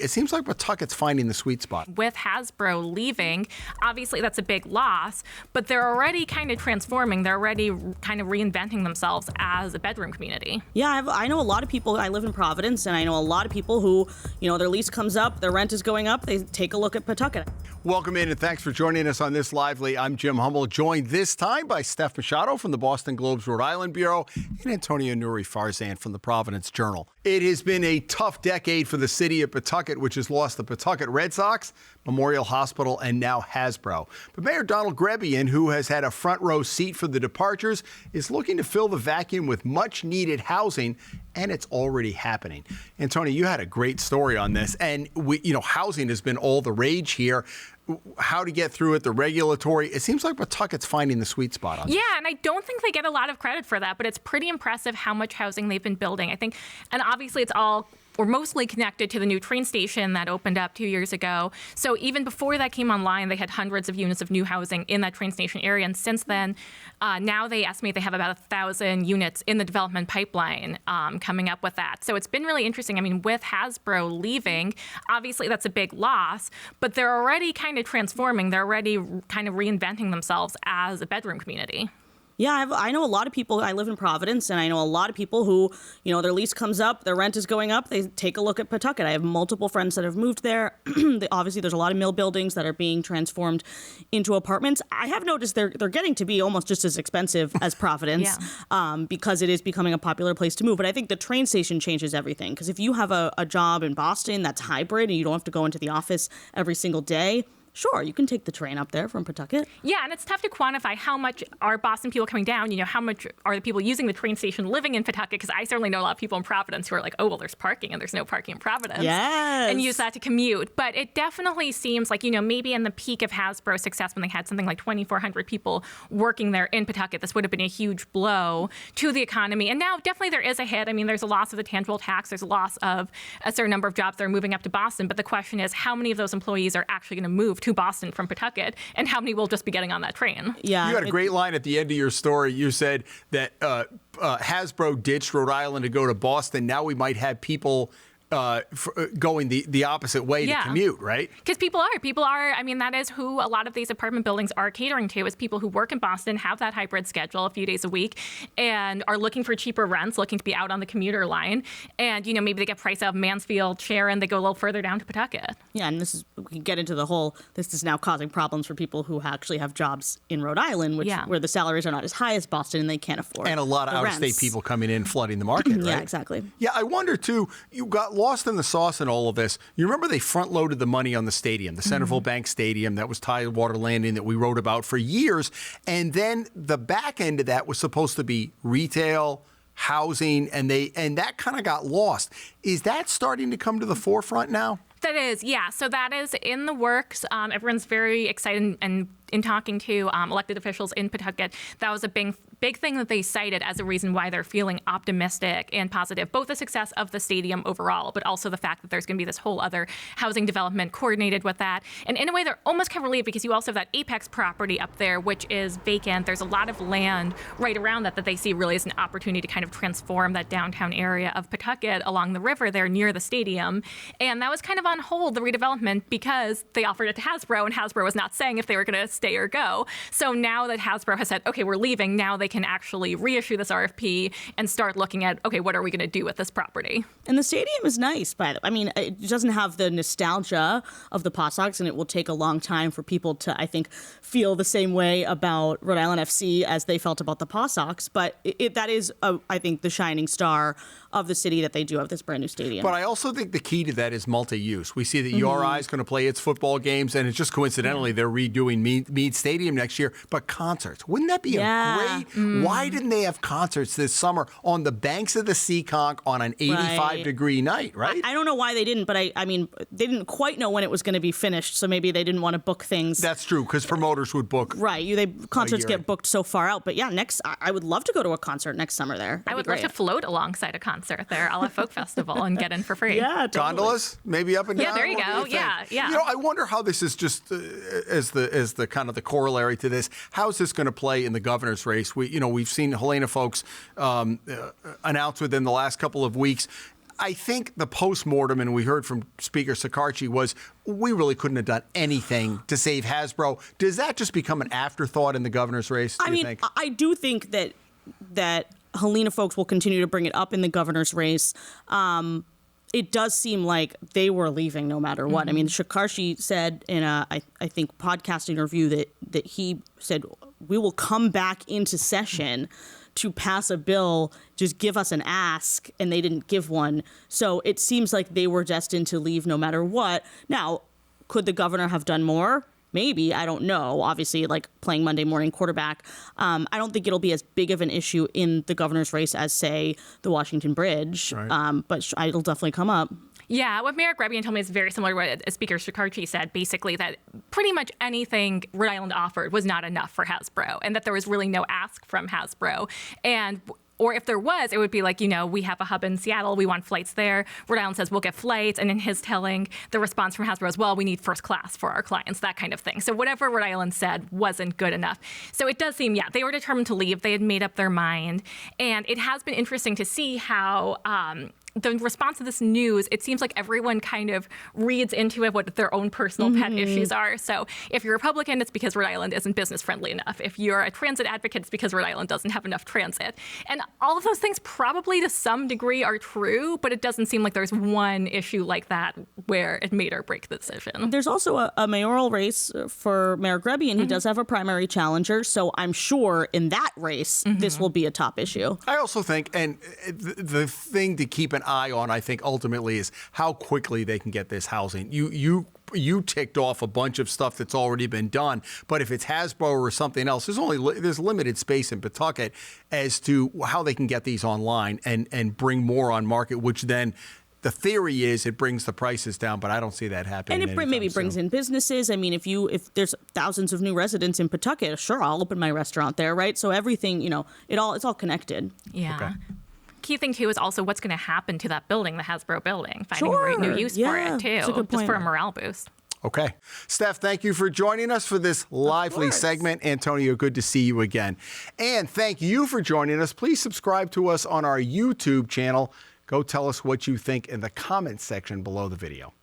it seems like Pawtucket's finding the sweet spot. With Hasbro leaving, obviously that's a big loss, but they're already kind of transforming. They're already kind of reinventing themselves as a bedroom community. Yeah, I know a lot of people. I live in Providence, and I know a lot of people who, their lease comes up, their rent is going up, they take a look at Pawtucket. Welcome in, and thanks for joining us on This Lively. I'm Jim Hummel, joined this time by Steph Machado from the Boston Globe's Rhode Island Bureau and Antonia Noori Farzan from the Providence Journal. It has been a tough decade for the city of Pawtucket, which has lost the Pawtucket Red Sox, Memorial Hospital, and now Hasbro. But Mayor Donald Grebian, who has had a front row seat for the departures, is looking to fill the vacuum with much needed housing, and it's already happening. Antonia, you had a great story on this, and housing has been all the rage here. How to get through it, the regulatory. It seems like Pawtucket's finding the sweet spot on Yeah, and I don't think they get a lot of credit for that, but it's pretty impressive how much housing they've been building. I think, and obviously it's all or mostly connected to the new train station that opened up 2 years ago. So even before that came online, they had hundreds of units of new housing in that train station area. And since then, now they estimate they have about 1,000 units in the development pipeline coming up with that. So it's been really interesting. I mean, with Hasbro leaving, obviously that's a big loss, but they're already kind of transforming. They're already kind of reinventing themselves as a bedroom community. Yeah, I know a lot of people. I live in Providence, and I know a lot of people who, their lease comes up, their rent is going up, they take a look at Pawtucket. I have multiple friends that have moved there. Obviously, there's a lot of mill buildings that are being transformed into apartments. I have noticed they're getting to be almost just as expensive as Providence because it is becoming a popular place to move. But I think the train station changes everything, because if you have a job in Boston that's hybrid and you don't have to go into the office every single day, sure, you can take the train up there from Pawtucket. Yeah, and it's tough to quantify how much are Boston people coming down. How much are the people using the train station living in Pawtucket? Because I certainly know a lot of people in Providence who are like, oh, well, there's parking and there's no parking in Providence. Yes. And use that to commute. But it definitely seems like, maybe in the peak of Hasbro's success when they had something like 2,400 people working there in Pawtucket, this would have been a huge blow to the economy. And now definitely there is a hit. I mean, there's a loss of the tangible tax. There's a loss of a certain number of jobs that are moving up to Boston. But the question is, how many of those employees are actually going to move to Boston from Pawtucket? And how many will just be getting on that train? Yeah, you had a great line at the end of your story. You said that Hasbro ditched Rhode Island to go to Boston. Now we might have people going the opposite way to commute, right? Because people are, I mean, that is who a lot of these apartment buildings are catering to, is people who work in Boston, have that hybrid schedule a few days a week, and are looking for cheaper rents, looking to be out on the commuter line. And, maybe they get priced out of Mansfield, Sharon, they go a little further down to Pawtucket. Yeah, and we can get into the whole, this is now causing problems for people who actually have jobs in Rhode Island, where the salaries are not as high as Boston and they can't afford. And a lot of out-of-state people coming in, flooding the market, right? Yeah, exactly. Yeah, I wonder, too, you got lost in the sauce in all of this. You remember they front-loaded the money on the stadium, the Centerville Bank Stadium, that was Tidewater Landing that we wrote about for years. And then the back end of that was supposed to be retail, housing, and that kind of got lost. Is that starting to come to the forefront now? That is, yeah. So that is in the works. Everyone's very excited, and in talking to elected officials in Pawtucket, that was a big thing that they cited as a reason why they're feeling optimistic and positive, both the success of the stadium overall, but also the fact that there's going to be this whole other housing development coordinated with that. And in a way, they're almost kind of relieved because you also have that Apex property up there, which is vacant. There's a lot of land right around that they see really as an opportunity to kind of transform that downtown area of Pawtucket along the river there near the stadium. And that was kind of on hold, the redevelopment, because they offered it to Hasbro, and Hasbro was not saying if they were going to stay or go. So now that Hasbro has said, okay, we're leaving, now they can actually reissue this RFP and start looking at, okay, what are we going to do with this property? And the stadium is nice, it doesn't have the nostalgia of the Pawsox, and it will take a long time for people to, I think, feel the same way about Rhode Island FC as they felt about the Pawsox. But that is, I think, the shining star of the city, that they do have this brand new stadium. But I also think the key to that is multi-use. We see that URI is going to play its football games, and it's just coincidentally they're redoing Meade Stadium next year. But concerts, wouldn't that be a great? Why didn't they have concerts this summer on the banks of the Seekonk on an 85-degree night, right? I don't know why they didn't, but I mean, they didn't quite know when it was going to be finished, so maybe they didn't want to book things. That's true, because promoters would book. Right, concerts get booked so far out. But yeah, I would love to go to a concert next summer there. I would love to float alongside a concert there, a la Folk Festival, and get in for free. Yeah, totally. Gondolas, maybe up and down. Yeah, there you go. Yeah. I wonder how this is just as the kind of the corollary to this. How is this going to play in the governor's race? We've seen Helena folks announce within the last couple of weeks. I think the postmortem, and we heard from Speaker Sikarchi, was we really couldn't have done anything to save Hasbro. Does that just become an afterthought in the governor's race, do you think? I do think that Helena folks will continue to bring it up in the governor's race. It does seem like they were leaving no matter what. I mean, Sikarchi said in a, I think, podcast interview that he said, we will come back into session to pass a bill, just give us an ask, and they didn't give one. So it seems like they were destined to leave no matter what. Now, could the governor have done more? Maybe, I don't know. Obviously, like playing Monday morning quarterback. I don't think it'll be as big of an issue in the governor's race as, say, the Washington Bridge, right. But it'll definitely come up. Yeah, what Mayor Grebian told me is very similar to what Speaker Sikarchi said, basically that pretty much anything Rhode Island offered was not enough for Hasbro, and that there was really no ask from Hasbro. Or if there was, it would be like, we have a hub in Seattle, we want flights there. Rhode Island says we'll get flights, and in his telling, the response from Hasbro is, well, we need first class for our clients, that kind of thing. So whatever Rhode Island said wasn't good enough. So it does seem, they were determined to leave. They had made up their mind. And it has been interesting to see how the response to this news, it seems like everyone kind of reads into it what their own personal pet issues are. So if you're a Republican, it's because Rhode Island isn't business friendly enough. If you're a transit advocate, it's because Rhode Island doesn't have enough transit. And all of those things probably to some degree are true, but it doesn't seem like there's one issue like that where it made or break the decision. There's also a mayoral race for Mayor Grebian. He does have a primary challenger, so I'm sure in that race, this will be a top issue. I also think, and the thing to keep an eye on, I think, ultimately is how quickly they can get this housing. You ticked off a bunch of stuff that's already been done, but if it's Hasbro or something else, there's limited space in Pawtucket as to how they can get these online and bring more on market, which then the theory is it brings the prices down, but I don't see that happening. And it maybe brings in businesses. I mean, if there's thousands of new residents in Pawtucket, sure, I'll open my restaurant there, right? So everything, it's all connected. Yeah. Okay. Key thing, too, is also what's going to happen to that building, the Hasbro building, finding a new use for it, too, just for a morale boost. Okay. Steph, thank you for joining us for this lively segment. Antonia, good to see you again. And thank you for joining us. Please subscribe to us on our YouTube channel. Go tell us what you think in the comments section below the video.